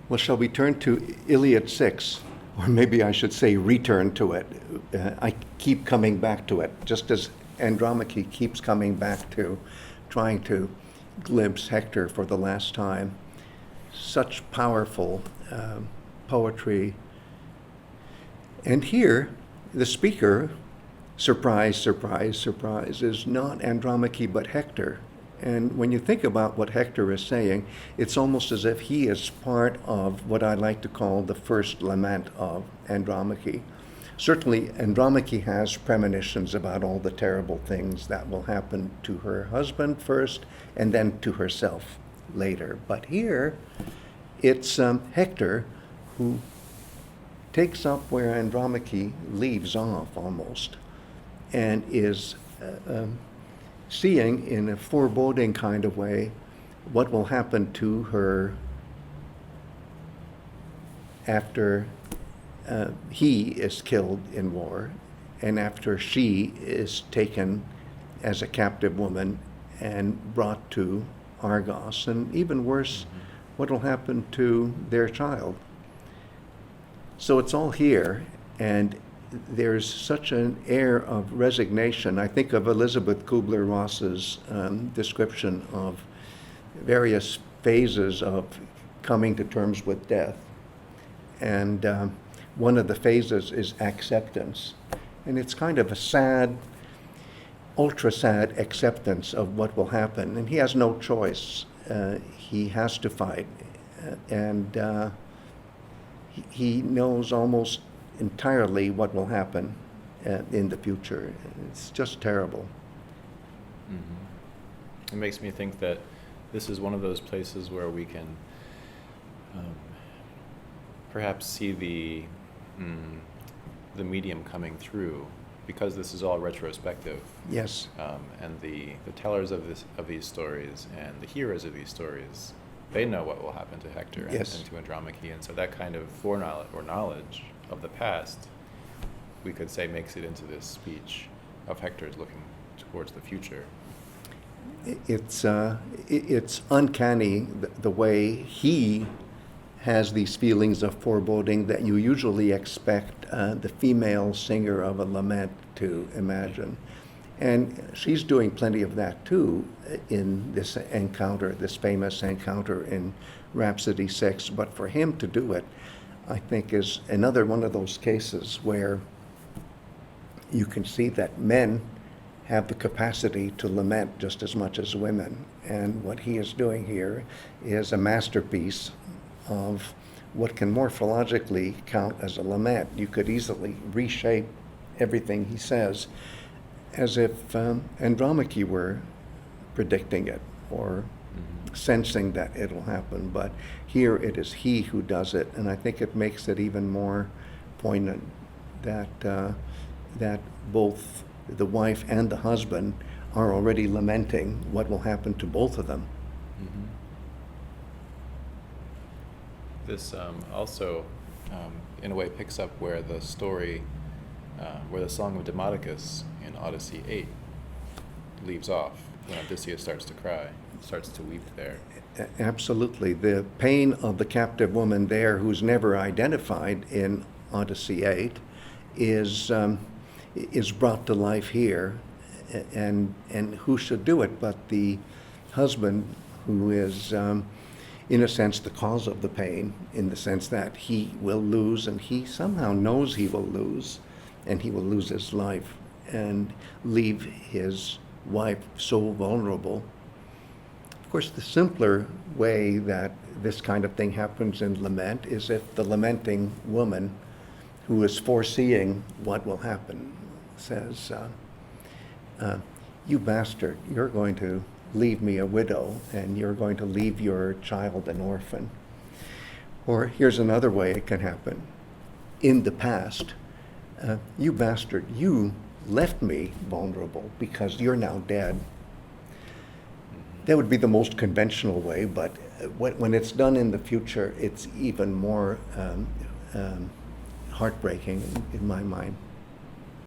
Well, shall we turn to Iliad 6? Or maybe I should say return to it. I keep coming back to it, just as Andromache keeps coming back to trying to glimpse Hector for the last time. Such powerful poetry. And here, the speaker, surprise, surprise, surprise, is not Andromache but Hector. And when you think about what Hector is saying, it's almost as if he is part of what I like to call the first lament of Andromache. Certainly, Andromache has premonitions about all the terrible things that will happen to her husband first and then to herself later. But here, it's Hector who takes up where Andromache leaves off almost and is seeing in a foreboding kind of way what will happen to her after he is killed in war and after she is taken as a captive woman and brought to Argos, and even worse, what will happen to their child. So it's all here, and there's such an air of resignation. I think of Elizabeth Kubler-Ross's description of various phases of coming to terms with death. And one of the phases is acceptance. And it's kind of a sad, ultra-sad acceptance of what will happen. And he has no choice. He has to fight. And he knows almost entirely what will happen in the future. It's just terrible. It makes me think that this is one of those places where we can perhaps see the medium coming through, because this is all retrospective. Yes. And the tellers of these stories and the heroes of these stories, they know what will happen to Hector and to Andromache, and so that kind of foreknowledge or knowledge of the past, we could say, makes it into this speech of Hector's looking towards the future. It's uncanny the way he has these feelings of foreboding that you usually expect the female singer of a lament to imagine. And she's doing plenty of that too in this encounter, this famous encounter in Rhapsody 6. But for him to do it, I think, is another one of those cases where you can see that men have the capacity to lament just as much as women. And what he is doing here is a masterpiece of what can morphologically count as a lament. You could easily reshape everything he says as if Andromache were predicting it or sensing that it'll happen. But here it is he who does it, and I think it makes it even more poignant that that both the wife and the husband are already lamenting what will happen to both of them. This also, in a way, picks up where the story, where the Song of Demodokos in Odyssey 8 leaves off, when Odysseus starts to cry, starts to weep there. Absolutely. The pain of the captive woman there, who's never identified in Odyssey 8, is brought to life here. And who should do it but the husband, who is, in a sense, the cause of the pain, in the sense that he will lose, and he somehow knows he will lose, and he will lose his life and leave his wife so vulnerable. Of course, the simpler way that this kind of thing happens in lament is if the lamenting woman, who is foreseeing what will happen, says, you bastard, you're going to leave me a widow, and you're going to leave your child an orphan. Or here's another way it can happen. In the past, you bastard, you left me vulnerable because you're now dead. That would be the most conventional way, but when it's done in the future, it's even more heartbreaking in my mind.